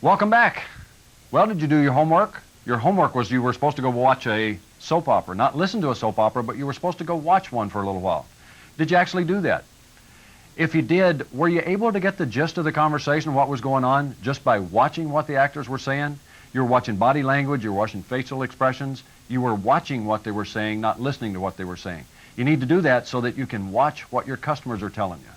Welcome back. Well, did you do your homework? Your homework was you were supposed to go watch a soap opera. Not listen to a soap opera, but you were supposed to go watch one for a little while. Did you actually do that? If you did, were you able to get the gist of the conversation, what was going on, just by watching what the actors were saying? You were watching body language, you were watching facial expressions. You were watching what they were saying, not listening to what they were saying. You need to do that so that you can watch what your customers are telling you.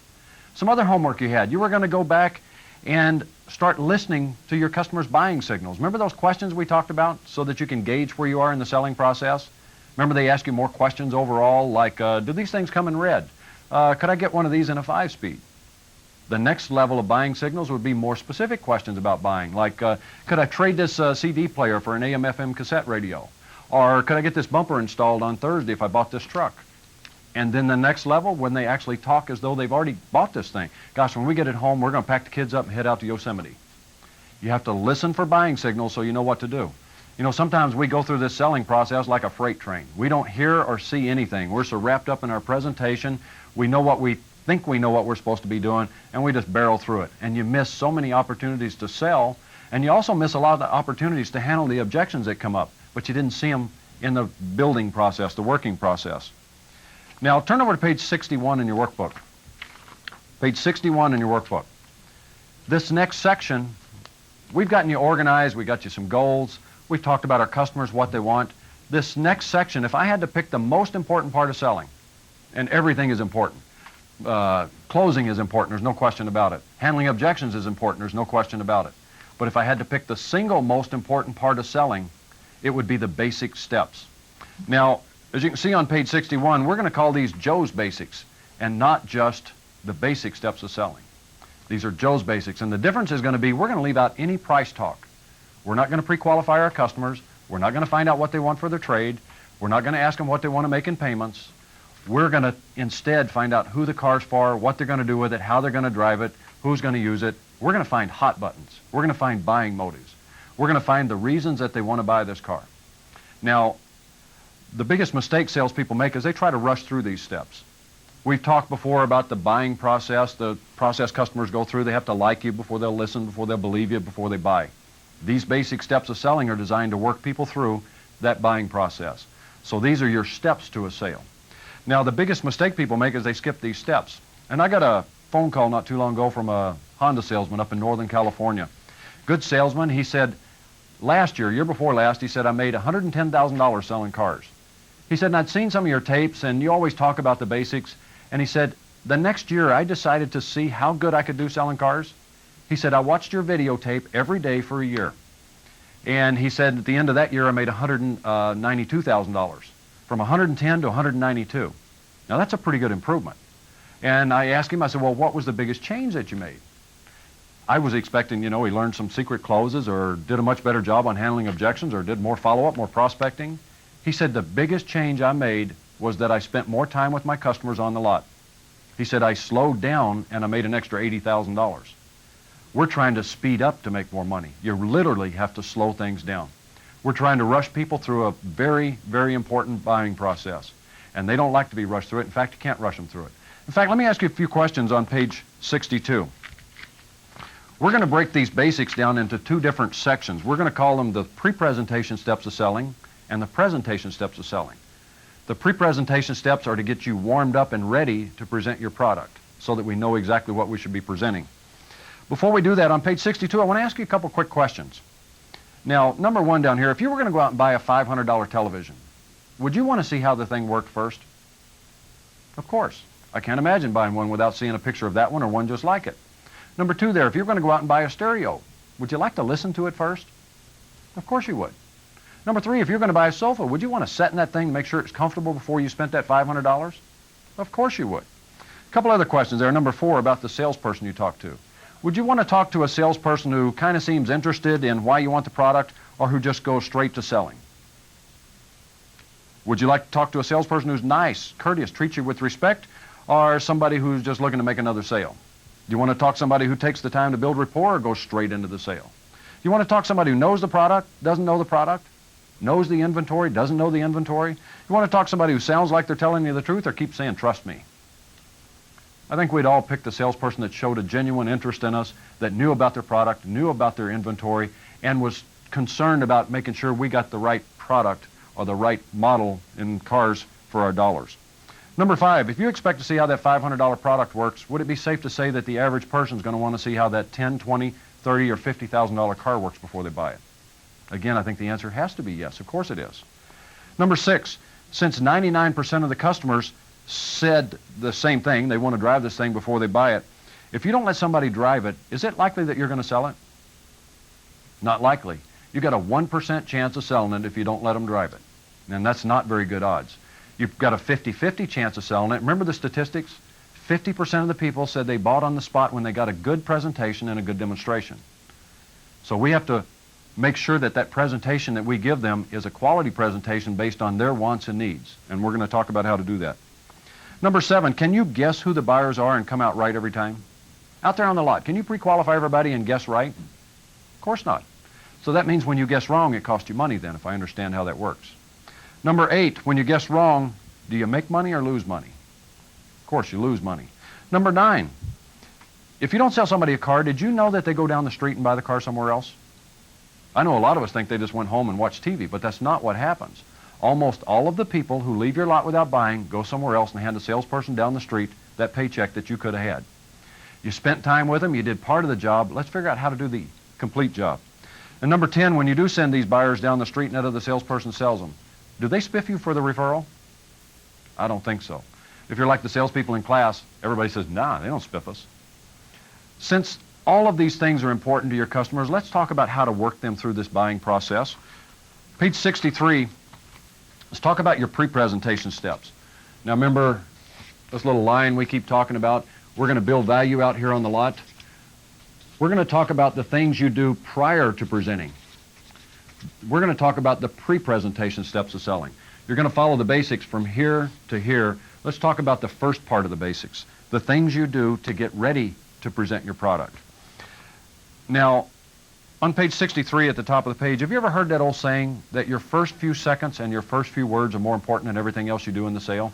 Some other homework you had. You were going to go back and start listening to your customers' buying signals. Remember those questions we talked about so that you can gauge where you are in the selling process? Remember they ask you more questions overall, like, do these things come in red? Could I get one of these in a 5-speed? The next level of buying signals would be more specific questions about buying, like, could I trade this CD player for an AM/FM cassette radio? Or could I get this bumper installed on Thursday if I bought this truck? And then the next level, when they actually talk as though they've already bought this thing. Gosh, when we get it home, we're going to pack the kids up and head out to Yosemite. You have to listen for buying signals so you know what to do. You know, sometimes we go through this selling process like a freight train. We don't hear or see anything. We're so wrapped up in our presentation. We know what we think we know what we're supposed to be doing, and we just barrel through it. And you miss so many opportunities to sell, and you also miss a lot of the opportunities to handle the objections that come up, but you didn't see them in the building process, the working process. Now, turn over to page 61 in your workbook. Page 61 in your workbook. This next section, we've gotten you organized, we got you some goals, we've talked about our customers, what they want. This next section, if I had to pick the most important part of selling, and everything is important, closing is important, there's no question about it. Handling objections is important, there's no question about it. But if I had to pick the single most important part of selling, it would be the basic steps. Now, as you can see on page 61, we're going to call these Joe's basics, and not just the basic steps of selling. These are Joe's basics, and the difference is going to be we're going to leave out any price talk. We're not going to pre-qualify our customers. We're not going to find out what they want for their trade. We're not going to ask them what they want to make in payments. We're going to instead find out who the car's for, what they're going to do with it, how they're going to drive it, who's going to use it. We're going to find hot buttons. We're going to find buying motives. We're going to find the reasons that they want to buy this car. Now, the biggest mistake salespeople make is they try to rush through these steps. We've talked before about the buying process, the process customers go through. They have to like you before they'll listen, before they'll believe you, before they buy. These basic steps of selling are designed to work people through that buying process. So these are your steps to a sale. Now, the biggest mistake people make is they skip these steps. And I got a phone call not too long ago from a Honda salesman up in Northern California. Good salesman. He said, last year before last, he said, I made $110,000 selling cars. He said, and I'd seen some of your tapes, and you always talk about the basics. And he said, the next year I decided to see how good I could do selling cars. He said, I watched your videotape every day for a year. And he said, at the end of that year, I made $192,000, from 110 to 192. Now, that's a pretty good improvement. And I asked him, I said, well, what was the biggest change that you made? I was expecting, you know, he learned some secret closes or did a much better job on handling objections or did more follow-up, more prospecting. He said, the biggest change I made was that I spent more time with my customers on the lot. He said, I slowed down and I made an extra $80,000. We're trying to speed up to make more money. You literally have to slow things down. We're trying to rush people through a very, very important buying process. And they don't like to be rushed through it. In fact, you can't rush them through it. In fact, let me ask you a few questions on page 62. We're going to break these basics down into two different sections. We're going to call them the pre-presentation steps of selling and the presentation steps of selling. The pre-presentation steps are to get you warmed up and ready to present your product so that we know exactly what we should be presenting. Before we do that, on page 62, I want to ask you a couple quick questions. Now, number one down here, if you were going to go out and buy a $500 television, would you want to see how the thing worked first? Of course. I can't imagine buying one without seeing a picture of that one or one just like it. Number two there, if you're going to go out and buy a stereo, would you like to listen to it first? Of course you would. Number three, if you're going to buy a sofa, would you want to sit in that thing and make sure it's comfortable before you spent that $500? Of course you would. A couple other questions there. Number four, about the salesperson you talk to. Would you want to talk to a salesperson who kind of seems interested in why you want the product or who just goes straight to selling? Would you like to talk to a salesperson who's nice, courteous, treats you with respect, or somebody who's just looking to make another sale? Do you want to talk to somebody who takes the time to build rapport or goes straight into the sale? Do you want to talk to somebody who knows the product, doesn't know the product, knows the inventory, doesn't know the inventory? You want to talk to somebody who sounds like they're telling you the truth or keeps saying, trust me? I think we'd all pick the salesperson that showed a genuine interest in us, that knew about their product, knew about their inventory, and was concerned about making sure we got the right product or the right model in cars for our dollars. Number 5, if you expect to see how that $500 product works, would it be safe to say that the average person is going to want to see how that $10, $20, $30, or $50,000 car works before they buy it? Again, I think the answer has to be yes. Of course it is. Number 6, since 99% of the customers said the same thing, they want to drive this thing before they buy it, if you don't let somebody drive it, is it likely that you're going to sell it? Not likely. You've got a 1% chance of selling it if you don't let them drive it. And that's not very good odds. You've got a 50-50 chance of selling it. Remember the statistics? 50% of the people said they bought on the spot when they got a good presentation and a good demonstration. So we have to make sure that that presentation that we give them is a quality presentation based on their wants and needs. And we're going to talk about how to do that. Number 7, can you guess who the buyers are and come out right every time? Out there on the lot, can you pre-qualify everybody and guess right? Of course not. So that means when you guess wrong, it costs you money then, if I understand how that works. Number 8, when you guess wrong, do you make money or lose money? Of course, you lose money. Number 9, if you don't sell somebody a car, did you know that they go down the street and buy the car somewhere else? I know a lot of us think they just went home and watched TV, but that's not what happens. Almost all of the people who leave your lot without buying go somewhere else and hand the salesperson down the street that paycheck that you could have had. You spent time with them, you did part of the job. Let's figure out how to do the complete job. And number 10, when you do send these buyers down the street and the salesperson sells them, do they spiff you for the referral? I don't think so. If you're like the salespeople in class, everybody says, nah, they don't spiff us. Since all of these things are important to your customers, let's talk about how to work them through this buying process. Page 63, let's talk about your pre-presentation steps. Now remember this little line we keep talking about, we're going to build value out here on the lot. We're going to talk about the things you do prior to presenting. We're going to talk about the pre-presentation steps of selling. You're going to follow the basics from here to here. Let's talk about the first part of the basics, the things you do to get ready to present your product. Now, on page 63 at the top of the page, have you ever heard that old saying that your first few seconds and your first few words are more important than everything else you do in the sale?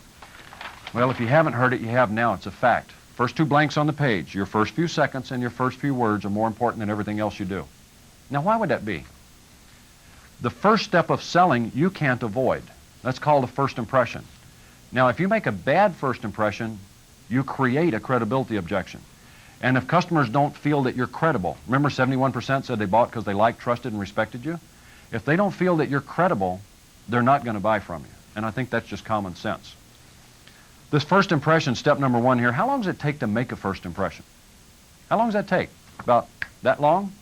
Well, if you haven't heard it, you have now. It's a fact. First 2 blanks on the page, your first few seconds and your first few words are more important than everything else you do. Now, why would that be? The first step of selling you can't avoid. That's called a first impression. Now, if you make a bad first impression, you create a credibility objection. And if customers don't feel that you're credible, remember 71% said they bought because they liked, trusted, and respected you? If they don't feel that you're credible, they're not going to buy from you. And I think that's just common sense. This first impression, step number 1 here, how long does it take to make a first impression? How long does that take? About that long?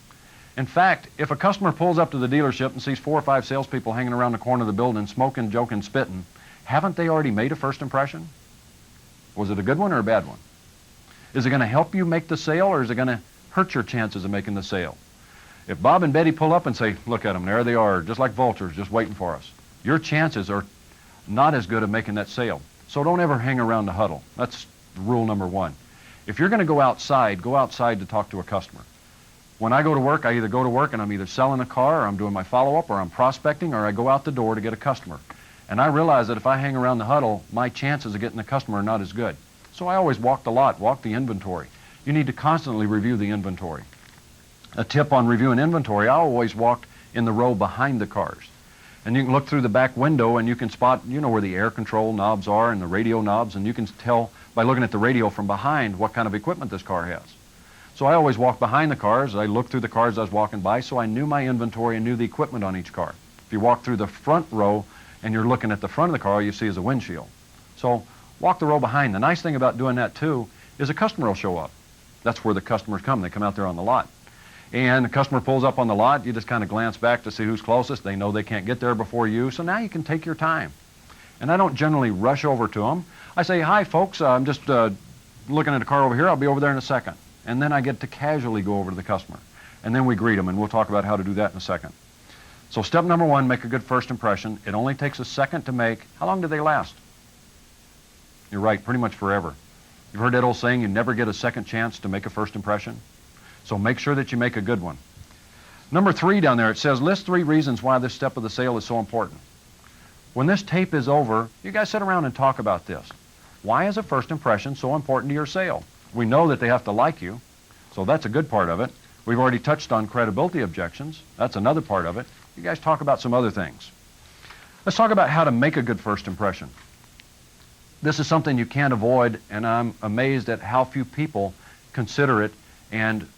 In fact, if a customer pulls up to the dealership and sees 4 or 5 salespeople hanging around the corner of the building, smoking, joking, spitting, haven't they already made a first impression? Was it a good one or a bad one? Is it going to help you make the sale, or is it going to hurt your chances of making the sale? If Bob and Betty pull up and say, look at them, there they are, just like vultures, just waiting for us, your chances are not as good of making that sale. So don't ever hang around the huddle. That's rule number 1. If you're going to go outside to talk to a customer. When I go to work, I either go to work and I'm either selling a car, or I'm doing my follow-up, or I'm prospecting, or I go out the door to get a customer. And I realize that if I hang around the huddle, my chances of getting the customer are not as good. So I always walk the lot, walk the inventory. You need to constantly review the inventory. A tip on reviewing inventory, I always walk in the row behind the cars. And you can look through the back window and you can spot, you know, where the air control knobs are and the radio knobs, and you can tell by looking at the radio from behind what kind of equipment this car has. So I always walk behind the cars. I looked through the cars I was walking by, so I knew my inventory and knew the equipment on each car. If you walk through the front row and you're looking at the front of the car, all you see is a windshield. So walk the row behind. The nice thing about doing that, too, is a customer will show up. That's where the customers come. They come out there on the lot. And the customer pulls up on the lot. You just kind of glance back to see who's closest. They know they can't get there before you, so now you can take your time. And I don't generally rush over to them. I say, hi, folks, I'm just looking at a car over here. I'll be over there in a second. And then I get to casually go over to the customer. And then we greet them, and we'll talk about how to do that in a second. So step number 1, make a good first impression. It only takes a second to make. How long do they last? You're right, pretty much forever. You've heard that old saying, you never get a second chance to make a first impression? So make sure that you make a good one. Number 3 down there, it says, list 3 reasons why this step of the sale is so important. When this tape is over, you guys sit around and talk about this. Why is a first impression so important to your sale? We know that they have to like you, so that's a good part of it. We've already touched on credibility objections. That's another part of it. You guys talk about some other things. Let's talk about how to make a good first impression. This is something you can't avoid, and I'm amazed at how few people consider it and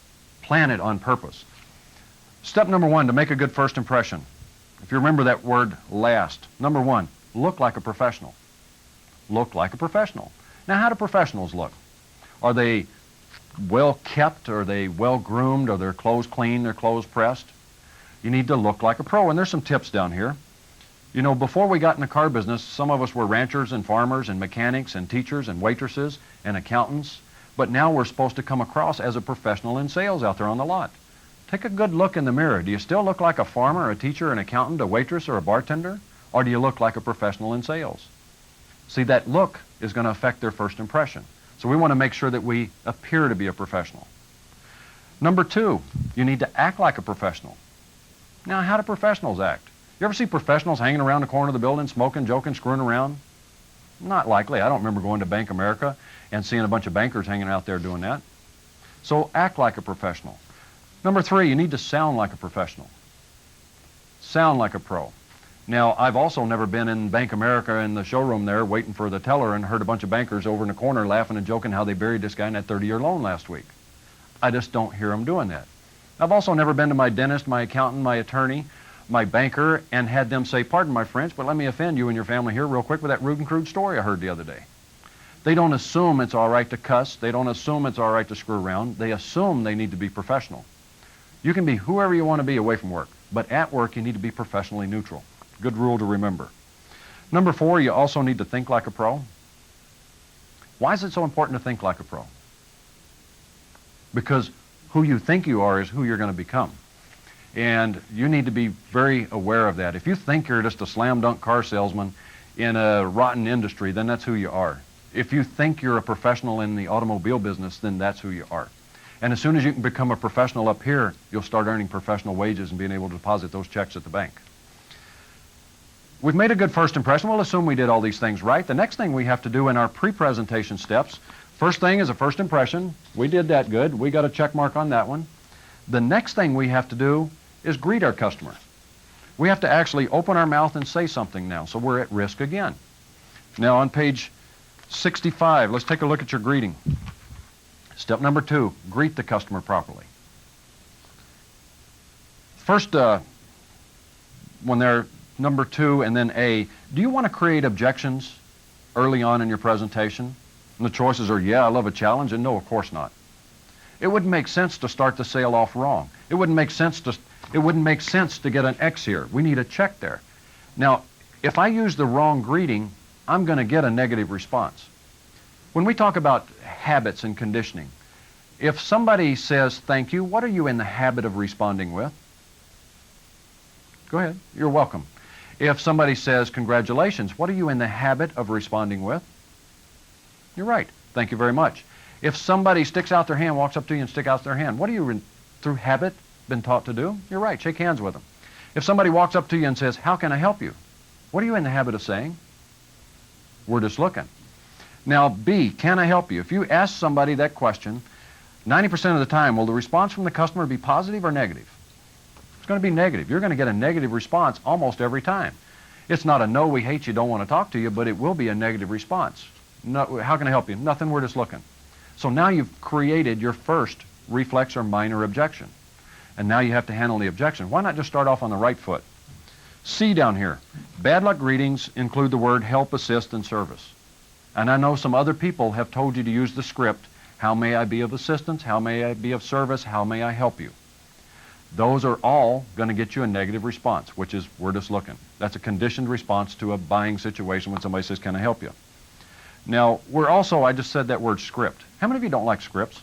plan it on purpose. Step number one to make a good first impression. If you remember that word last, number one, look like a professional. Look like a professional. Now, how do professionals look? Are they well kept? Are they well groomed? Are their clothes clean? Their clothes pressed? You need to look like a pro, and there's some tips down here. You know, before we got in the car business, some of us were ranchers and farmers and mechanics and teachers and waitresses and accountants, but now we're supposed to come across as a professional in sales out there on the lot. Take a good look in the mirror. Do you still look like a farmer, a teacher, an accountant, a waitress, or a bartender? Or do you look like a professional in sales? See, that look is going to affect their first impression. So we want to make sure that we appear to be a professional. Number two, you need to act like a professional. Now, how do professionals act? You ever see professionals hanging around the corner of the building, smoking, joking, screwing around? Not likely. I don't remember going to Bank America and seeing a bunch of bankers hanging out there doing that. So act like a professional. Number three, you need to sound like a professional. Sound like a pro. Now, I've also never been in Bank America in the showroom there waiting for the teller and heard a bunch of bankers over in the corner laughing and joking how they buried this guy in that 30-year loan last week. I just don't hear them doing that. I've also never been to my dentist, my accountant, my attorney, my banker, and had them say, pardon my French, but let me offend you and your family here real quick with that rude and crude story I heard the other day. They don't assume it's all right to cuss. They don't assume it's all right to screw around. They assume they need to be professional. You can be whoever you want to be away from work, but at work you need to be professionally neutral. Good rule to remember. Number four, you also need to think like a pro. Why is it so important to think like a pro? Because who you think you are is who you're going to become. And you need to be very aware of that. If you think you're just a slam dunk car salesman in a rotten industry, then that's who you are. If you think you're a professional in the automobile business, then that's who you are. And as soon as you can become a professional up here, you'll start earning professional wages and being able to deposit those checks at the bank. We've made a good first impression. We'll assume we did all these things right. The next thing we have to do in our pre-presentation steps, first thing is a first impression. We did that good. We got a check mark on that one. The next thing we have to do is greet our customer. We have to actually open our mouth and say something now, so we're at risk again. Now on page 65, let's take a look at your greeting. Step number two, greet the customer properly. First, when they're number two and then A, do you want to create objections early on in your presentation? And the choices are, yeah, I love a challenge, and no, of course not. It wouldn't make sense to start the sale off wrong. It wouldn't make sense to get an X here. We need a check there. Now, if I use the wrong greeting, I'm going to get a negative response. When we talk about habits and conditioning, if somebody says thank you, what are you in the habit of responding with? Go ahead. You're welcome. If somebody says congratulations, what are you in the habit of responding with? You're right. Thank you very much. If somebody sticks out their hand, walks up to you and sticks out their hand, what are you through habit been taught to do? You're right. Shake hands with them. If somebody walks up to you and says, how can I help you? What are you in the habit of saying? We're just looking. Now, B, can I help you? If you ask somebody that question, 90% of the time, will the response from the customer be positive or negative? It's going to be negative. You're going to get a negative response almost every time. It's not a no, we hate you, don't want to talk to you, but it will be a negative response. No, how can I help you? Nothing, we're just looking. So now you've created your first reflex or minor objection. And now you have to handle the objection. Why not just start off on the right foot? C down here. Bad luck greetings include the word help, assist, and service. And I know some other people have told you to use the script, how may I be of assistance, how may I be of service, how may I help you? Those are all going to get you a negative response, which is we're just looking. That's a conditioned response to a buying situation when somebody says, can I help you? Now, we're also, I just said that word script. How many of you don't like scripts?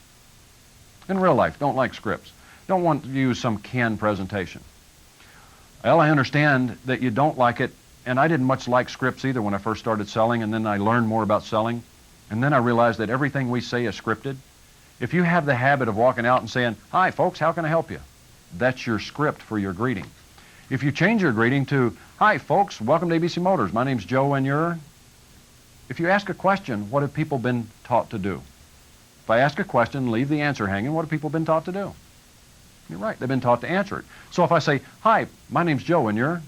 In real life, don't like scripts. Don't want to use some canned presentation. Well, I understand that you don't like it, and I didn't much like scripts either when I first started selling, and then I learned more about selling, and then I realized that everything we say is scripted. If you have the habit of walking out and saying, hi folks, how can I help you? That's your script for your greeting. If you change your greeting to, hi folks, welcome to ABC Motors, my name's Joe and you're... If you ask a question, what have people been taught to do? If I ask a question, leave the answer hanging, what have people been taught to do? You're right, they've been taught to answer it. So if I say, hi, my name's Joe, and you're?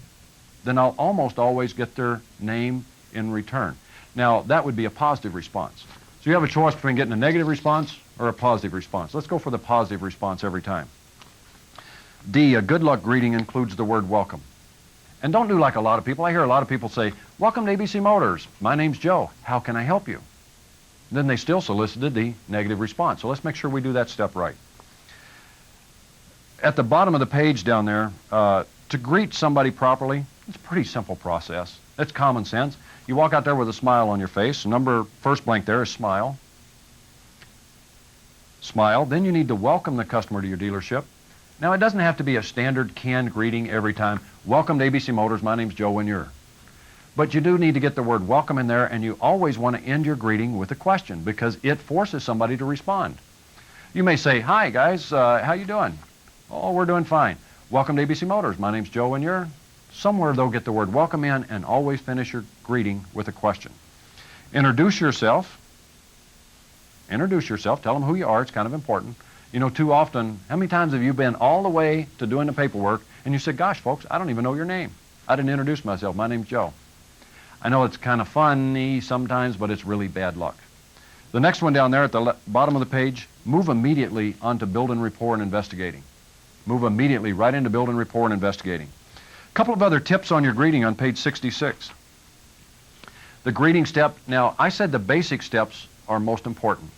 Then I'll almost always get their name in return. Now, that would be a positive response. So you have a choice between getting a negative response or a positive response. Let's go for the positive response every time. D, a good luck greeting includes the word welcome. And don't do like a lot of people. I hear a lot of people say, welcome to ABC Motors. My name's Joe. How can I help you? Then they still solicited the negative response. So let's make sure we do that step right. At the bottom of the page down there, to greet somebody properly, it's a pretty simple process. It's common sense. You walk out there with a smile on your face. First blank there is smile. Smile. Then you need to welcome the customer to your dealership. Now, it doesn't have to be a standard canned greeting every time. Welcome to ABC Motors. My name's Joe, and you're. But you do need to get the word welcome in there, and you always want to end your greeting with a question because it forces somebody to respond. You may say, hi, guys. How you doing? Oh, we're doing fine. Welcome to ABC Motors. My name's Joe, and you're. Somewhere they'll get the word welcome in, and always finish your greeting with a question. Introduce yourself. Introduce yourself. Tell them who you are. It's kind of important. You know, too often, how many times have you been all the way to doing the paperwork, and you said, gosh, folks, I don't even know your name. I didn't introduce myself. My name's Joe. I know it's kind of funny sometimes, but it's really bad luck. The next one down there at the bottom of the page, move immediately onto building rapport and investigating. Move immediately right into building rapport and investigating. A couple of other tips on your greeting on page 66. The greeting step, now I said the basic steps are most important.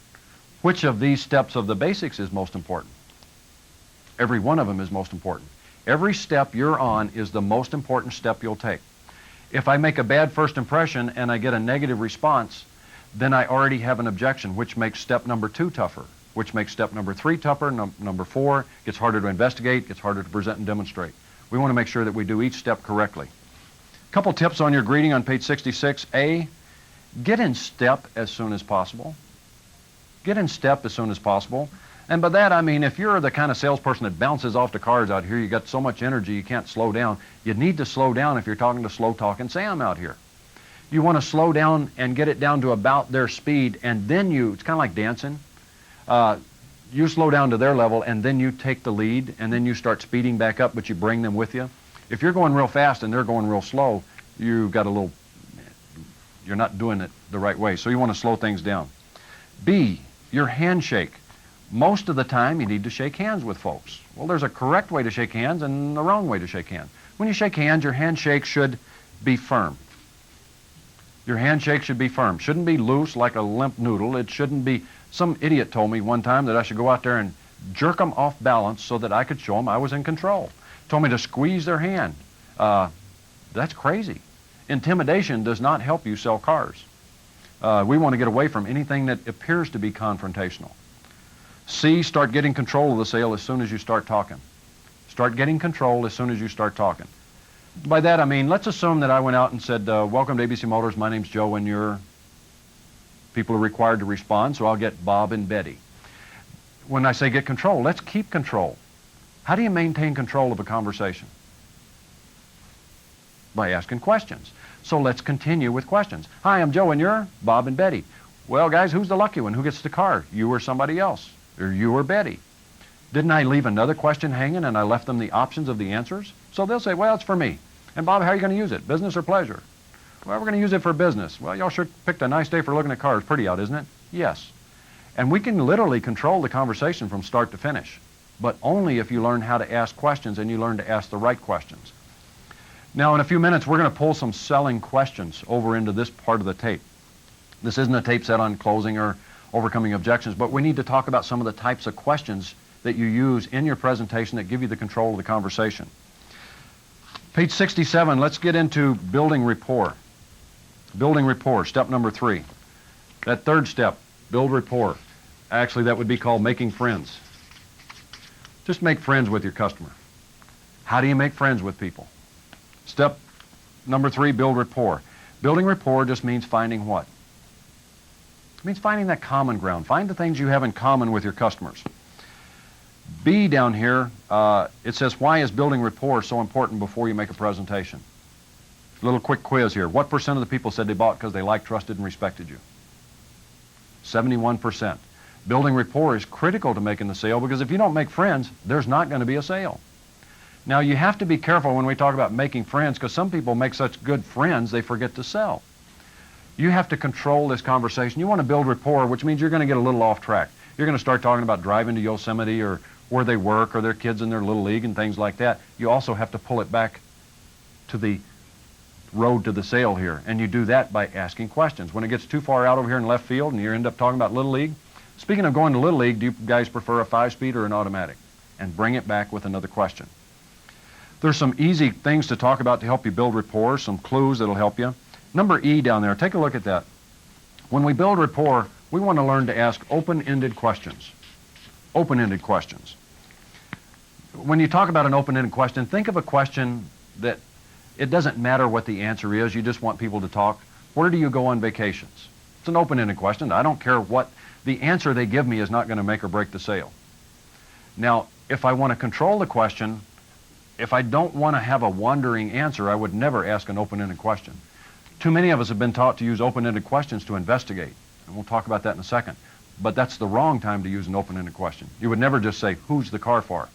Which of these steps of the basics is most important? Every one of them is most important. Every step you're on is the most important step you'll take. If I make a bad first impression and I get a negative response, then I already have an objection, which makes step number 2 tougher, which makes step number 3 tougher, number 4 gets harder to investigate, gets harder to present and demonstrate. We want to make sure that we do each step correctly. A couple tips on your greeting on page 66. A, get in step as soon as possible. Get in step as soon as possible. And by that I mean if you're the kind of salesperson that bounces off the cars out here, you got so much energy you can't slow down, you need to slow down if you're talking to slow-talking Sam out here. You want to slow down and get it down to about their speed, and then it's kind of like dancing. You slow down to their level, and then you take the lead, and then you start speeding back up, but you bring them with you. If you're going real fast and they're going real slow, you're not doing it the right way, so you want to slow things down. B, your handshake. Most of the time, you need to shake hands with folks. Well, there's a correct way to shake hands and the wrong way to shake hands. When you shake hands, your handshake should be firm. Your handshake should be firm. Shouldn't be loose like a limp noodle. It shouldn't be... Some idiot told me one time that I should go out there and jerk them off balance so that I could show them I was in control. Told me to squeeze their hand. That's crazy. Intimidation does not help you sell cars. We want to get away from anything that appears to be confrontational. C, start getting control of the sale as soon as you start talking. Start getting control as soon as you start talking. By that I mean, let's assume that I went out and said, welcome to ABC Motors, my name's Joe, and you're... People are required to respond, so I'll get Bob and Betty. When I say get control, let's keep control. How do you maintain control of a conversation? By asking questions. So let's continue with questions. Hi, I'm Joe, and you're Bob and Betty. Well, guys, who's the lucky one? Who gets the car? You or somebody else? Or you or Betty? Didn't I leave another question hanging and I left them the options of the answers? So they'll say, well, it's for me. And Bob, how are you going to use it? Business or pleasure? Well, we're going to use it for business. Well, y'all sure picked a nice day for looking at cars. Pretty out, isn't it? Yes. And we can literally control the conversation from start to finish, but only if you learn how to ask questions and you learn to ask the right questions. Now, in a few minutes, we're going to pull some selling questions over into this part of the tape. This isn't a tape set on closing or overcoming objections, but we need to talk about some of the types of questions that you use in your presentation that give you the control of the conversation. Page 67, let's get into building rapport. Building rapport, step number 3. That third step, build rapport. Actually, that would be called making friends. Just make friends with your customer. How do you make friends with people? Step number 3, build rapport. Building rapport just means finding what? It means finding that common ground. Find the things you have in common with your customers. B down here, it says, why is building rapport so important before you make a presentation? A little quick quiz here. What % of the people said they bought because they liked, trusted, and respected you? 71%. Building rapport is critical to making the sale, because if you don't make friends, there's not going to be a sale. Now, you have to be careful when we talk about making friends, because some people make such good friends they forget to sell. You have to control this conversation. You want to build rapport, which means you're going to get a little off track. You're going to start talking about driving to Yosemite or where they work or their kids in their little league and things like that. You also have to pull it back to the road to the sale here, and you do that by asking questions. When it gets too far out over here in left field and you end up talking about Little League, speaking of going to Little League, do you guys prefer a 5-speed or an automatic? And bring it back with another question. There's some easy things to talk about to help you build rapport, some clues that'll help you. Number E down there, take a look at that. When we build rapport, we want to learn to ask open-ended questions. Open-ended questions. When you talk about an open-ended question, think of a question that it doesn't matter what the answer is, you just want people to talk. Where do you go on vacations? It's an open-ended question. I don't care what the answer they give me is not going to make or break the sale. Now, if I want to control the question, if I don't want to have a wandering answer, I would never ask an open-ended question. Too many of us have been taught to use open-ended questions to investigate, and we'll talk about that in a second. But that's the wrong time to use an open-ended question. You would never just say, who's the car for?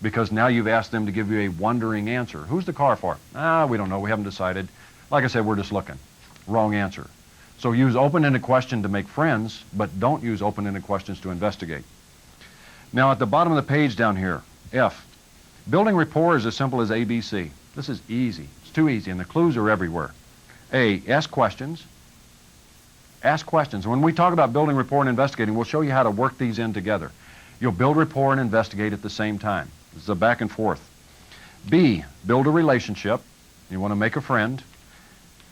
Because now you've asked them to give you a wandering answer. Who's the car for? We don't know, we haven't decided. Like I said, we're just looking. Wrong answer. So use open-ended question to make friends, but don't use open-ended questions to investigate. Now at the bottom of the page down here, F. Building rapport is as simple as ABC. This is easy. It's too easy, and the clues are everywhere. A, ask questions. Ask questions. When we talk about building rapport and investigating, we'll show you how to work these in together. You'll build rapport and investigate at the same time. This is a back and forth. B, build a relationship. You want to make a friend.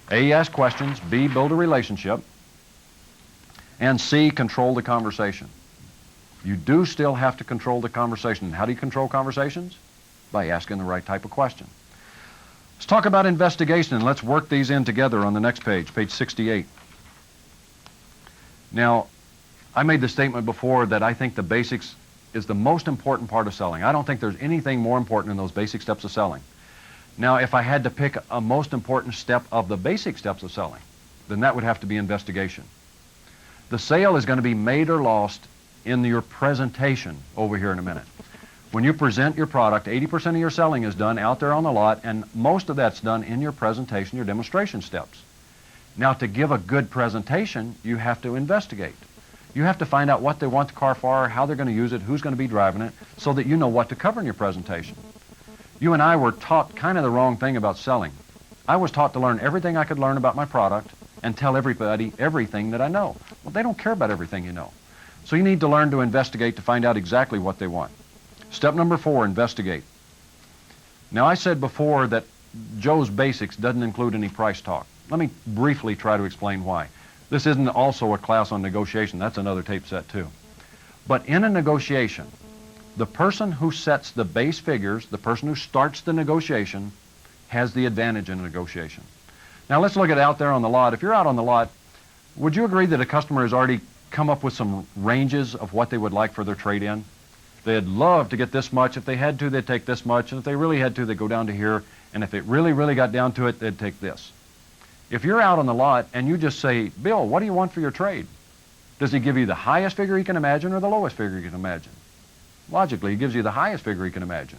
A, ask questions. B, build a relationship. And C, control the conversation. You do still have to control the conversation. How do you control conversations? By asking the right type of question. Let's talk about investigation, and let's work these in together on the next page, page 68. Now, I made the statement before that I think the basics is the most important part of selling. I don't think there's anything more important than those basic steps of selling. Now, if I had to pick a most important step of the basic steps of selling, then that would have to be investigation. The sale is going to be made or lost in your presentation over here in a minute. When you present your product, 80% of your selling is done out there on the lot, and most of that's done in your presentation, your demonstration steps. Now, to give a good presentation, you have to investigate. You have to find out what they want the car for, how they're going to use it, who's going to be driving it, so that you know what to cover in your presentation. You and I were taught kind of the wrong thing about selling. I was taught to learn everything I could learn about my product and tell everybody everything that I know. Well, they don't care about everything you know. So you need to learn to investigate to find out exactly what they want. Step number 4, investigate. Now, I said before that Joe's Basics doesn't include any price talk. Let me briefly try to explain why. This isn't also a class on negotiation. That's another tape set too. But in a negotiation, the person who sets the base figures, the person who starts the negotiation, has the advantage in a negotiation. Now let's look at out there on the lot. If you're out on the lot, would you agree that a customer has already come up with some ranges of what they would like for their trade-in? They'd love to get this much. If they had to, they'd take this much. And if they really had to, they'd go down to here. And if it really, really got down to it, they'd take this. If you're out on the lot and you just say, Bill, what do you want for your trade? Does he give you the highest figure he can imagine or the lowest figure he can imagine? Logically, he gives you the highest figure he can imagine.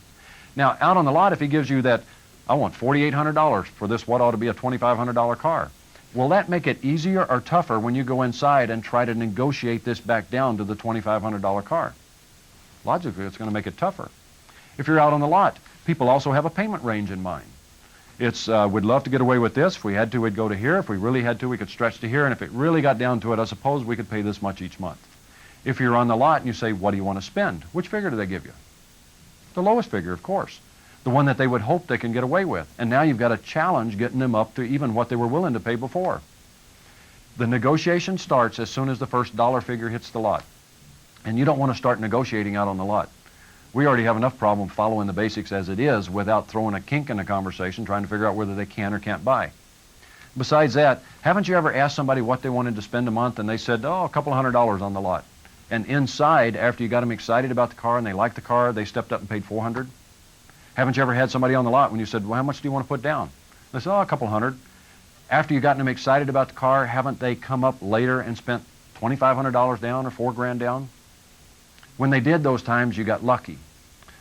Now, out on the lot, if he gives you that, I want $4,800 for this, what ought to be a $2,500 car. Will that make it easier or tougher when you go inside and try to negotiate this back down to the $2,500 car? Logically, it's going to make it tougher. If you're out on the lot, people also have a payment range in mind. It's, we'd love to get away with this. If we had to, we'd go to here. If we really had to, we could stretch to here. And if it really got down to it, I suppose we could pay this much each month. If you're on the lot and you say, what do you want to spend? Which figure do they give you? The lowest figure, of course. The one that they would hope they can get away with. And now you've got a challenge getting them up to even what they were willing to pay before. The negotiation starts as soon as the first dollar figure hits the lot. And you don't want to start negotiating out on the lot. We already have enough problem following the basics as it is without throwing a kink in the conversation, trying to figure out whether they can or can't buy. Besides that, haven't you ever asked somebody what they wanted to spend a month and they said, oh, a couple $100 on the lot? And inside, after you got them excited about the car and they liked the car, they stepped up and paid $400? Haven't you ever had somebody on the lot when you said, well, how much do you want to put down? They said, oh, a couple $100. After you got them excited about the car, haven't they come up later and spent $2,500 down or $4,000 down. When they did those times, you got lucky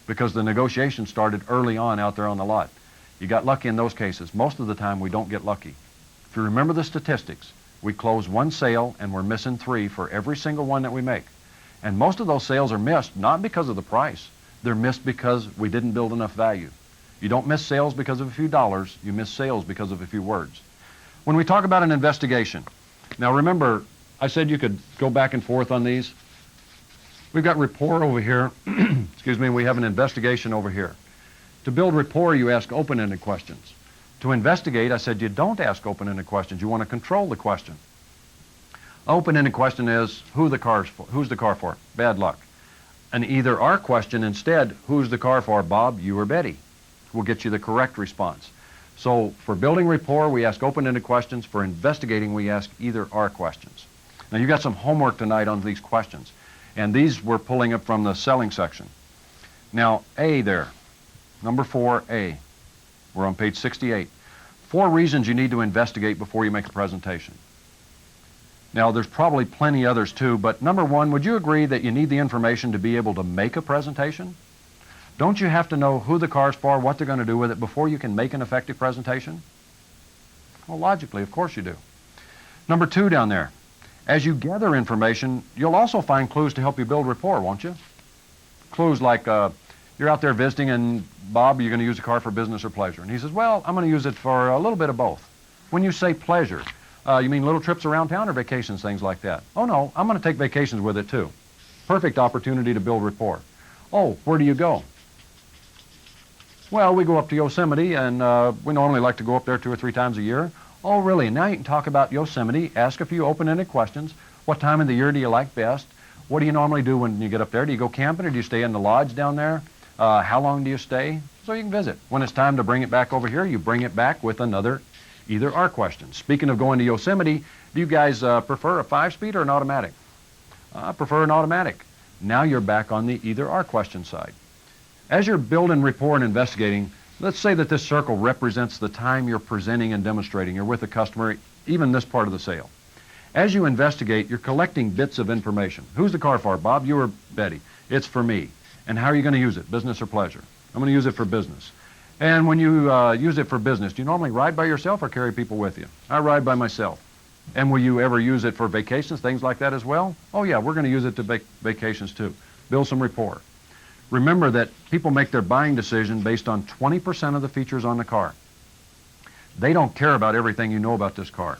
because the negotiation started early on out there on the lot. You got lucky in those cases. Most of the time, we don't get lucky. If you remember the statistics, we close one sale and we're missing 3 for every single one that we make. And most of those sales are missed not because of the price. They're missed because we didn't build enough value. You don't miss sales because of a few dollars. You miss sales because of a few words. When we talk about an investigation, now remember, I said you could go back and forth on these. We've got rapport over here. Excuse me, we have an investigation over here. To build rapport, you ask open-ended questions. To investigate, I said you don't ask open-ended questions. You want to control the question. Open-ended question is, who's the car for? Bad luck. An either-or question instead, who's the car for, Bob, you or Betty? Will get you the correct response. So for building rapport, we ask open-ended questions. For investigating, we ask either-or questions. Now you've got some homework tonight on these questions. And these we're pulling up from the selling section. Now, A there, number 4A. We're on page 68. 4 reasons you need to investigate before you make a presentation. Now, there's probably plenty others too, but number 1, would you agree that you need the information to be able to make a presentation? Don't you have to know who the car's for, what they're going to do with it before you can make an effective presentation? Well, logically, of course you do. Number 2 down there. As you gather information, you'll also find clues to help you build rapport, won't you? Clues like you're out there visiting and, Bob, you're going to use a car for business or pleasure. And he says, well, I'm going to use it for a little bit of both. When you say pleasure, you mean little trips around town or vacations, things like that? Oh, no, I'm going to take vacations with it too. Perfect opportunity to build rapport. Oh, where do you go? Well, we go up to Yosemite, and we normally like to go up there 2 or 3 times a year. Oh, really? Now you can talk about Yosemite, ask a few open-ended questions. What time of the year do you like best? What do you normally do when you get up there? Do you go camping or do you stay in the lodge down there? How long do you stay? So you can visit. When it's time to bring it back over here, you bring it back with another either-or question. Speaking of going to Yosemite, do you guys prefer a 5-speed or an automatic? I prefer an automatic. Now you're back on the either-or question side. As you're building rapport and investigating, let's say that this circle represents the time you're presenting and demonstrating. You're with a customer, even this part of the sale. As you investigate, you're collecting bits of information. Who's the car for, Bob, you or Betty? It's for me. And how are you going to use it, business or pleasure? I'm going to use it for business. And when you use it for business, do you normally ride by yourself or carry people with you? I ride by myself. And will you ever use it for vacations, things like that as well? Oh yeah, we're going to use it to vacations too. Build some rapport. Remember that people make their buying decision based on 20% of the features on the car. They don't care about everything you know about this car.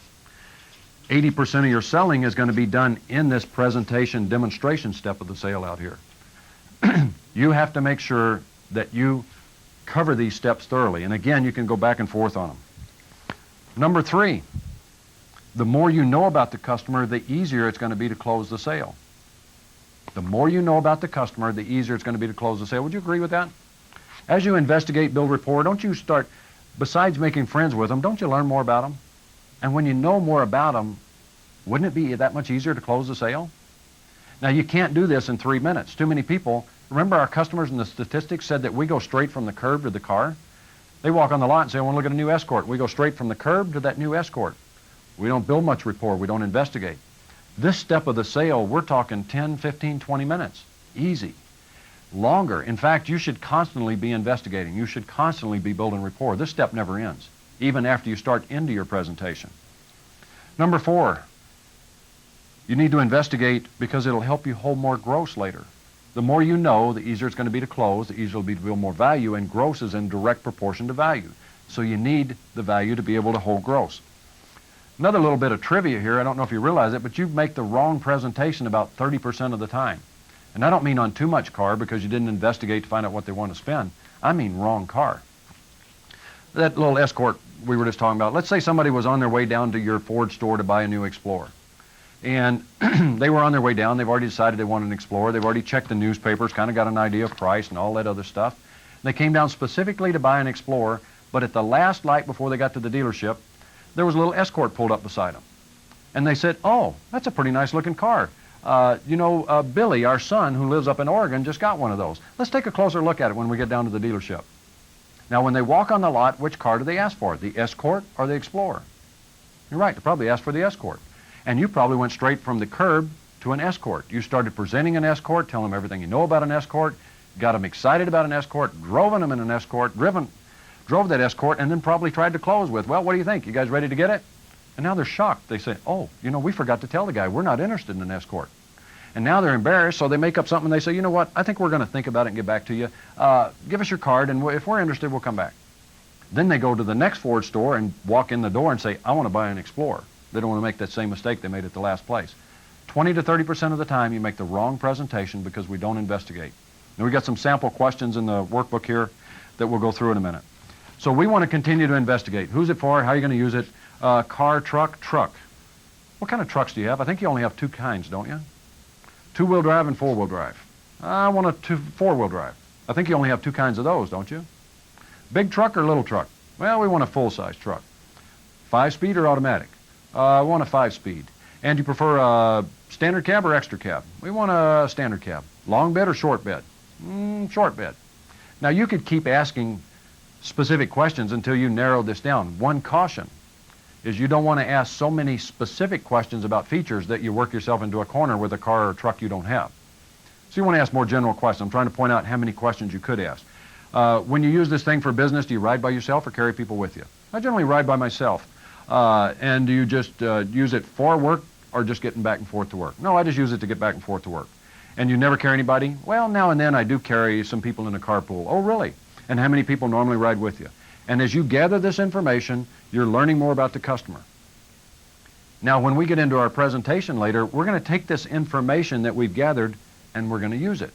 80% of your selling is going to be done in this presentation demonstration step of the sale out here. You have to make sure that you cover these steps thoroughly. And again, you can go back and forth on them. Number 3, the more you know about the customer, the easier it's going to be to close the sale. The more you know about the customer, the easier it's going to be to close the sale. Would you agree with that? As you investigate, build rapport, don't you start, besides making friends with them, don't you learn more about them? And when you know more about them, wouldn't it be that much easier to close the sale? Now, you can't do this in 3 minutes. Too many people, remember our customers in the statistics said that we go straight from the curb to the car? They walk on the lot and say, I want to look at a new Escort. We go straight from the curb to that new Escort. We don't build much rapport. We don't investigate. This step of the sale, we're talking 10, 15, 20 minutes. Easy. Longer. In fact, you should constantly be investigating. You should constantly be building rapport. This step never ends, even after you start into your presentation. Number 4, you need to investigate because it'll help you hold more gross later. The more you know, the easier it's going to be to close, the easier it'll be to build more value, and gross is in direct proportion to value. So you need the value to be able to hold gross. Another little bit of trivia here, I don't know if you realize it, but you make the wrong presentation about 30% of the time. And I don't mean on too much car because you didn't investigate to find out what they want to spend. I mean wrong car. That little Escort we were just talking about, let's say somebody was on their way down to your Ford store to buy a new Explorer. And they were on their way down, they've already decided they want an Explorer, they've already checked the newspapers, kind of got an idea of price and all that other stuff. And they came down specifically to buy an Explorer, but at the last light before they got to the dealership, there was a little Escort pulled up beside them. And they said, oh, that's a pretty nice looking car. Billy, our son, who lives up in Oregon, just got one of those. Let's take a closer look at it when we get down to the dealership. Now, when they walk on the lot, which car do they ask for? The Escort or the Explorer? You're right, they probably ask for the Escort. And you probably went straight from the curb to an Escort. You started presenting an Escort, telling them everything you know about an Escort, got them excited about an Escort, drove them in an Escort, drove that Escort, and then probably tried to close with, well, what do you think? You guys ready to get it? And now they're shocked. They say, oh, we forgot to tell the guy we're not interested in an Escort. And now they're embarrassed, so they make up something and they say, you know what, I think we're going to think about it and get back to you. Give us your card, and if we're interested, we'll come back. Then they go to the next Ford store and walk in the door and say, I want to buy an Explorer. They don't want to make that same mistake they made at the last place. 20 to 30% of the time, you make the wrong presentation because we don't investigate. Now, we got some sample questions in the workbook here that we'll go through in a minute. So we want to continue to investigate. Who's it for? How are you going to use it? Car, truck, truck. What kind of trucks do you have? I think you only have two kinds, don't you? Two-wheel drive and four-wheel drive. I want a four-wheel drive. I think you only have two kinds of those, don't you? Big truck or little truck? Well, we want a full-size truck. 5-speed or automatic? I want a 5-speed. And you prefer a standard cab or extra cab? We want a standard cab. Long bed or short bed? Short bed. Now, you could keep asking specific questions until you narrow this down. One caution is you don't want to ask so many specific questions about features that you work yourself into a corner with a car or truck you don't have. So you want to ask more general questions. I'm trying to point out how many questions you could ask. When you use this thing for business, do you ride by yourself or carry people with you? I generally ride by myself. And do you just use it for work or just getting back and forth to work? No, I just use it to get back and forth to work. And you never carry anybody? Well, now and then I do carry some people in a carpool. Oh, really? And how many people normally ride with you? And as you gather this information, you're learning more about the customer. Now, when we get into our presentation later, we're going to take this information that we've gathered and we're going to use it.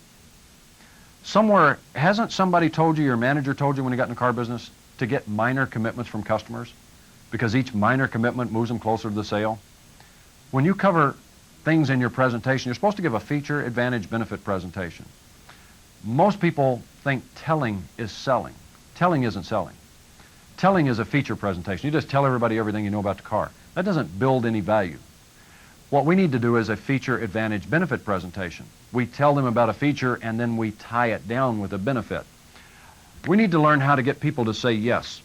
Somewhere, hasn't somebody told you, your manager told you when you got in the car business, to get minor commitments from customers? Because each minor commitment moves them closer to the sale. When you cover things in your presentation, you're supposed to give a feature, advantage, benefit presentation. Most people think telling is selling. Telling isn't selling. Telling is a feature presentation. You just tell everybody everything you know about the car. That doesn't build any value. What we need to do is a feature, advantage, benefit presentation. We tell them about a feature and then we tie it down with a benefit. We need to learn how to get people to say yes.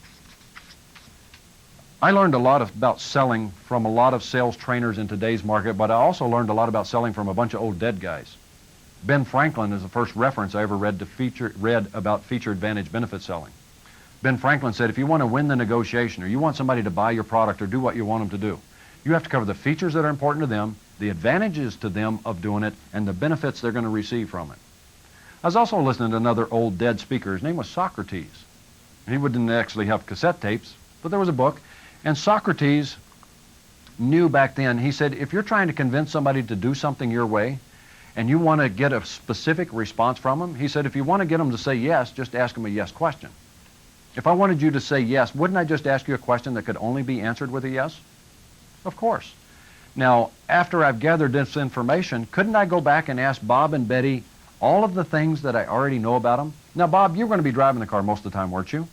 I learned a lot about selling from a lot of sales trainers in today's market, but I also learned a lot about selling from a bunch of old dead guys. Ben Franklin is the first reference I ever read about feature, advantage, benefit selling. Ben Franklin said, if you want to win the negotiation or you want somebody to buy your product or do what you want them to do, you have to cover the features that are important to them, the advantages to them of doing it, and the benefits they're going to receive from it. I was also listening to another old dead speaker. His name was Socrates. He wouldn't actually have cassette tapes, but there was a book. And Socrates knew back then, he said, if you're trying to convince somebody to do something your way and you want to get a specific response from them, he said, if you want to get them to say yes, just ask them a yes question. If I wanted you to say yes, wouldn't I just ask you a question that could only be answered with a yes? Of course. Now, after I've gathered this information, couldn't I go back and ask Bob and Betty all of the things that I already know about them? Now, Bob, you were going to be driving the car most of the time, weren't you?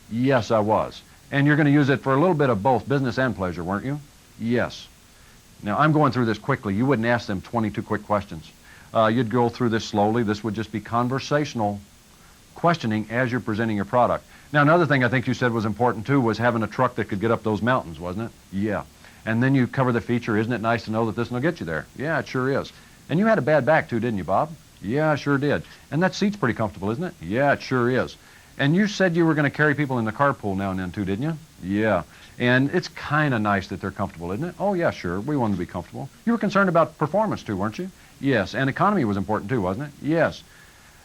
Yes, I was. And you're going to use it for a little bit of both business and pleasure, weren't you? Yes. Now, I'm going through this quickly. You wouldn't ask them 22 quick questions. You'd go through this slowly. This would just be conversational questioning as you're presenting your product. Now, another thing I think you said was important, too, was having a truck that could get up those mountains, wasn't it? Yeah. And then you cover the feature, isn't it nice to know that this will get you there? Yeah, it sure is. And you had a bad back, too, didn't you, Bob? Yeah, I sure did. And that seat's pretty comfortable, isn't it? Yeah, it sure is. And you said you were going to carry people in the carpool now and then, too, didn't you? Yeah. And it's kind of nice that they're comfortable, isn't it? Oh, yeah, sure. We want them to be comfortable. You were concerned about performance, too, weren't you? Yes. And economy was important, too, wasn't it? Yes.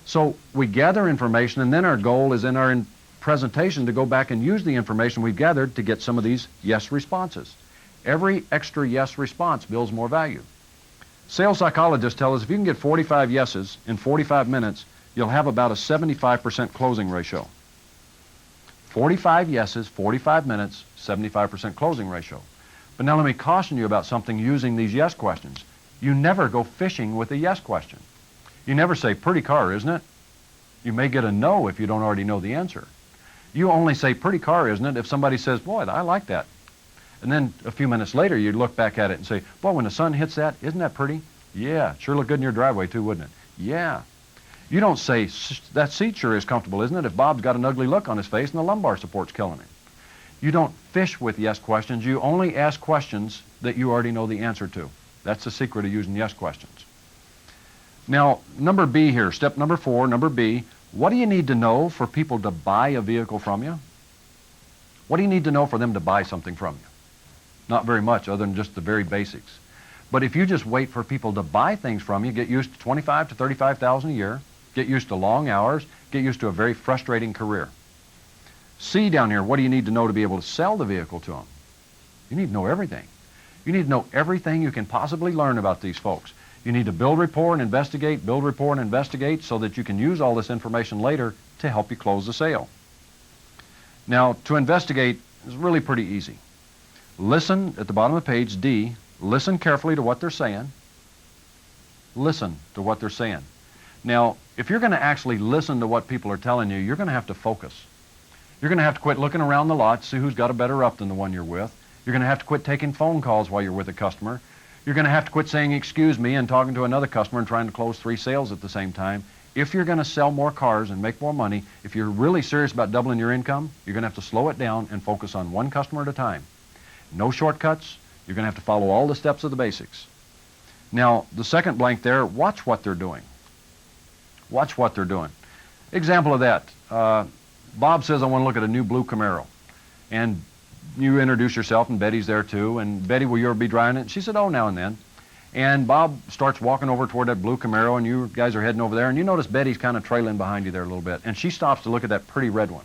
So we gather information, and then our goal is in our presentation to go back and use the information we've gathered to get some of these yes responses. Every extra yes response builds more value. Sales psychologists tell us if you can get 45 yeses in 45 minutes, you'll have about a 75% closing ratio. 45 yeses, 45 minutes, 75% closing ratio. But now let me caution you about something using these yes questions. You never go fishing with a yes question. You never say, pretty car, isn't it? You may get a no if you don't already know the answer. You only say, pretty car, isn't it, if somebody says, boy, I like that. And then a few minutes later, you look back at it and say, boy, when the sun hits that, isn't that pretty? Yeah, sure look good in your driveway too, wouldn't it? Yeah. You don't say, that seat sure is comfortable, isn't it, if Bob's got an ugly look on his face and the lumbar support's killing him. You don't fish with yes questions. You only ask questions that you already know the answer to. That's the secret of using yes questions. Now, number B here, step number 4, number B, what do you need to know for people to buy a vehicle from you? What do you need to know for them to buy something from you? Not very much, other than just the very basics. But if you just wait for people to buy things from you, get used to $25,000 to $35,000 a year, get used to long hours, get used to a very frustrating career. C down here, what do you need to know to be able to sell the vehicle to them? You need to know everything. You need to know everything you can possibly learn about these folks. You need to build rapport and investigate, so that you can use all this information later to help you close the sale. Now, to investigate is really pretty easy. Listen at the bottom of the page, D, listen carefully to what they're saying. Listen to what they're saying. Now, if you're going to actually listen to what people are telling you, you're going to have to focus. You're going to have to quit looking around the lot, see who's got a better up than the one you're with. You're going to have to quit taking phone calls while you're with a customer. You're going to have to quit saying, excuse me, and talking to another customer and trying to close 3 sales at the same time. If you're going to sell more cars and make more money, if you're really serious about doubling your income, you're going to have to slow it down and focus on one customer at a time. No shortcuts. You're going to have to follow all the steps of the basics. Now, the second blank there, watch what they're doing. Watch what they're doing. Example of that, Bob says, I want to look at a new blue Camaro. And you introduce yourself, and Betty's there too. And Betty, will you ever be driving it? She said, oh, now and then. And Bob starts walking over toward that blue Camaro, and you guys are heading over there, and you notice Betty's kind of trailing behind you there a little bit. And she stops to look at that pretty red one.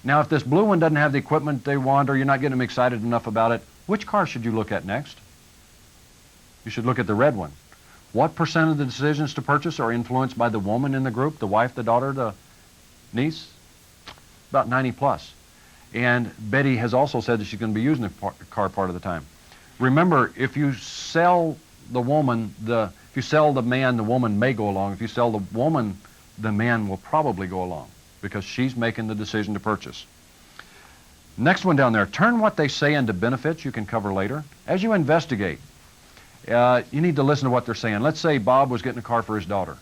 Now, if this blue one doesn't have the equipment they want, or you're not getting them excited enough about it, which car should you look at next? You should look at the red one. What percent of the decisions to purchase are influenced by the woman in the group, the wife, the daughter, the niece? About 90 plus. And Betty has also said that she's going to be using the car part of the time. Remember, if you sell the woman, if you sell the man, the woman may go along. If you sell the woman, the man will probably go along because she's making the decision to purchase. Next one down there, turn what they say into benefits you can cover later. As you investigate, you need to listen to what they're saying. Let's say Bob was getting a car for his daughter,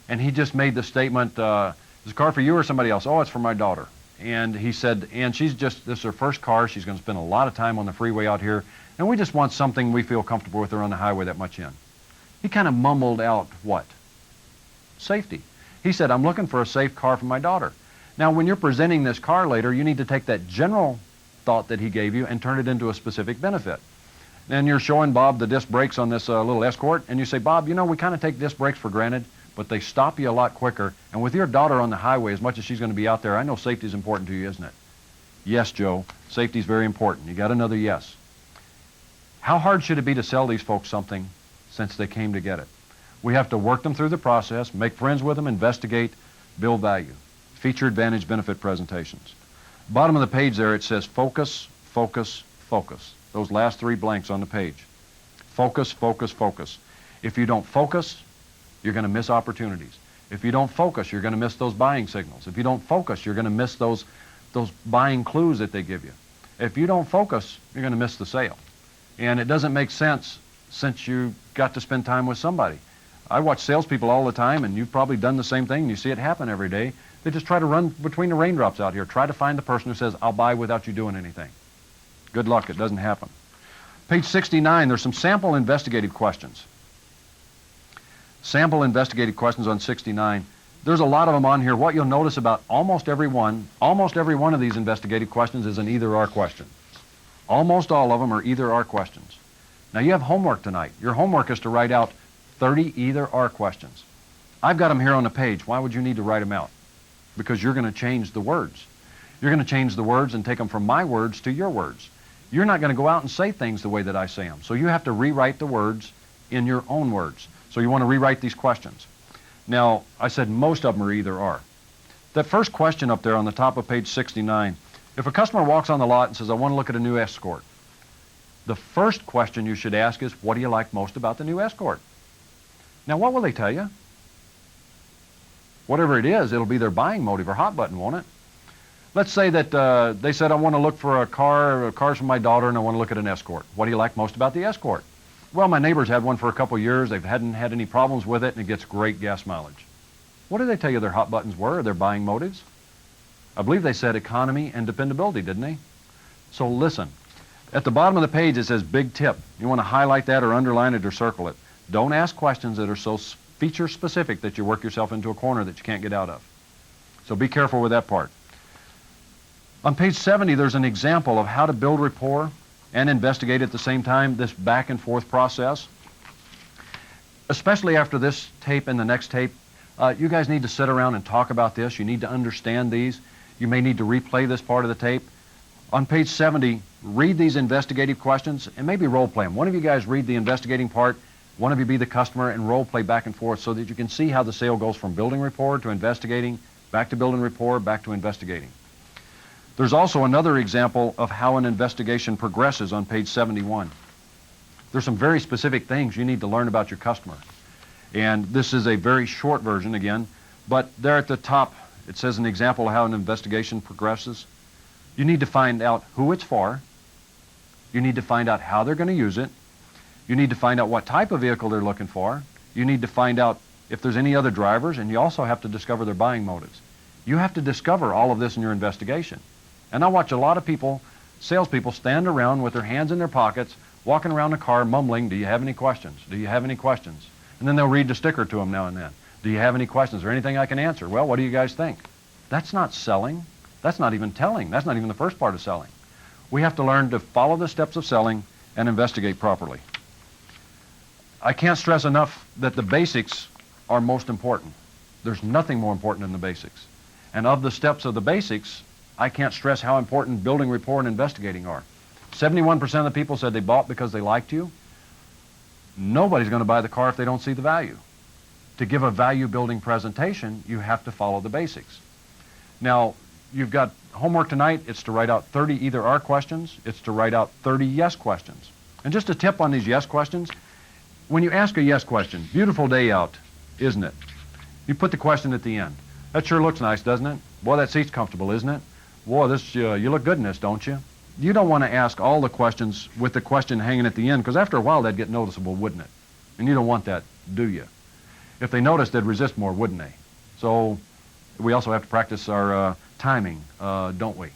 and he just made the statement, is a car for you or somebody else? Oh, it's for my daughter. And he said, and this is her first car. She's going to spend a lot of time on the freeway out here, and we just want something we feel comfortable with her on the highway that much in. He kind of mumbled out what? Safety. He said, I'm looking for a safe car for my daughter. Now, when you're presenting this car later, you need to take that general thought that he gave you and turn it into a specific benefit. Then you're showing Bob the disc brakes on this little Escort, and you say, Bob, you know, we kind of take disc brakes for granted, but they stop you a lot quicker. And with your daughter on the highway, as much as she's going to be out there, I know safety is important to you, isn't it? Yes, Joe, safety is very important. You got another yes. How hard should it be to sell these folks something since they came to get it? We have to work them through the process, make friends with them, investigate, build value. Feature advantage benefit presentations. Bottom of the page there, it says focus, focus, focus. Those last 3 blanks on the page. Focus, focus, focus. If you don't focus, you're going to miss opportunities. If you don't focus, you're going to miss those buying signals. If you don't focus, you're going to miss those buying clues that they give you. If you don't focus, you're going to miss the sale. And it doesn't make sense since you got to spend time with somebody. I watch salespeople all the time, and you've probably done the same thing, and you see it happen every day. They just try to run between the raindrops out here. Try to find the person who says, I'll buy without you doing anything. Good luck, it doesn't happen. Page 69, there's some sample investigative questions. Sample investigative questions on 69. There's a lot of them on here. What you'll notice about almost every one of these investigative questions is an either-or question. Almost all of them are either-or questions. Now, you have homework tonight. Your homework is to write out 30 either-or questions. I've got them here on the page. Why would you need to write them out? Because you're going to change the words. You're going to change the words and take them from my words to your words. You're not going to go out and say things the way that I say them. So you have to rewrite the words in your own words. So you want to rewrite these questions. Now, I said most of them are either-or. That first question up there on the top of page 69, if a customer walks on the lot and says, I want to look at a new Escort, the first question you should ask is, what do you like most about the new Escort? Now, what will they tell you? Whatever it is, it'll be their buying motive or hot button, won't it? Let's say that they said, I want to look for cars for my daughter, and I want to look at an Escort. What do you like most about the Escort? Well, my neighbors had one for a couple years. They hadn't had any problems with it, and it gets great gas mileage. What did they tell you their hot buttons were, or their buying motives? I believe they said economy and dependability, didn't they? So listen. At the bottom of the page it says big tip. You want to highlight that or underline it or circle it. Don't ask questions that are so feature specific that you work yourself into a corner that you can't get out of. So be careful with that part. On page 70 there's an example of how to build rapport and investigate at the same time, this back and forth process. Especially after this tape and the next tape, you guys need to sit around and talk about this. You need to understand these. You may need to replay this part of the tape. On page 70, read these investigative questions and maybe role play them. One of you guys read the investigating part, one of you be the customer and role play back and forth so that you can see how the sale goes from building rapport to investigating, back to building rapport, back to investigating. There's also another example of how an investigation progresses on page 71. There's some very specific things you need to learn about your customer. And this is a very short version again, but there at the top it says an example of how an investigation progresses. You need to find out who it's for. You need to find out how they're going to use it. You need to find out what type of vehicle they're looking for. You need to find out if there's any other drivers, and you also have to discover their buying motives. You have to discover all of this in your investigation. And I watch a lot of people, salespeople, stand around with their hands in their pockets, walking around the car mumbling, "Do you have any questions? Do you have any questions?" And then they'll read the sticker to them now and then. "Do you have any questions or anything I can answer?" "Well, what do you guys think?" That's not selling. That's not even telling. That's not even the first part of selling. We have to learn to follow the steps of selling and investigate properly. I can't stress enough that the basics are most important. There's nothing more important than the basics. And of the steps of the basics, I can't stress how important building rapport and investigating are. 71% of the people said they bought because they liked you. Nobody's going to buy the car if they don't see the value. To give a value-building presentation, you have to follow the basics. Now, you've got homework tonight. It's to write out 30 either or questions. It's to write out 30 yes questions. And just a tip on these yes questions, when you ask a yes question, "Beautiful day out, isn't it?" You put the question at the end. "That sure looks nice, doesn't it? Boy, that seat's comfortable, isn't it? Boy, this, you look good in this, don't you?" You don't want to ask all the questions with the question hanging at the end, because after a while that'd get noticeable, wouldn't it? And you don't want that, do you? If they noticed, they'd resist more, wouldn't they? So we also have to practice our timing, don't we?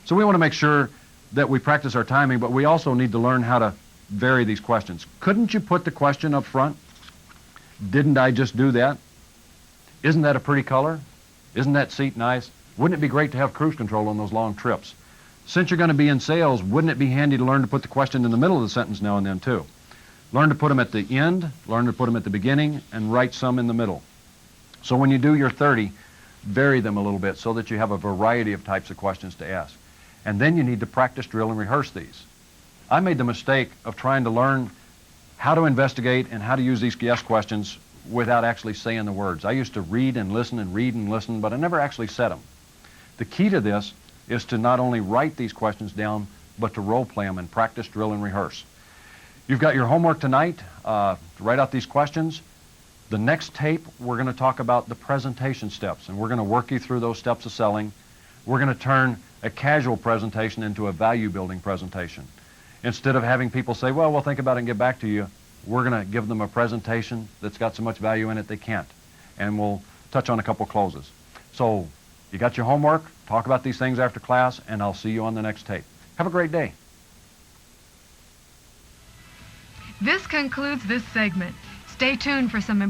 So we want to make sure that we practice our timing, but we also need to learn how to vary these questions. Couldn't you put the question up front? Didn't I just do that? Isn't that a pretty color? Isn't that seat nice? Wouldn't it be great to have cruise control on those long trips? Since you're going to be in sales, wouldn't it be handy to learn to put the question in the middle of the sentence now and then too? Learn to put them at the end, learn to put them at the beginning, and write some in the middle. So when you do your 30, vary them a little bit so that you have a variety of types of questions to ask. And then you need to practice, drill, and rehearse these. I made the mistake of trying to learn how to investigate and how to use these yes questions without actually saying the words. I used to read and listen, but I never actually said them. The key to this is to not only write these questions down, but to role play them and practice, drill, and rehearse. You've got your homework tonight to write out these questions. The next tape, we're going to talk about the presentation steps, and we're going to work you through those steps of selling. We're going to turn a casual presentation into a value-building presentation. Instead of having people say, "Well, we'll think about it and get back to you," we're going to give them a presentation that's got so much value in it they can't. And we'll touch on a couple closes. So you got your homework, talk about these things after class, and I'll see you on the next tape. Have a great day. This concludes this segment. Stay tuned for some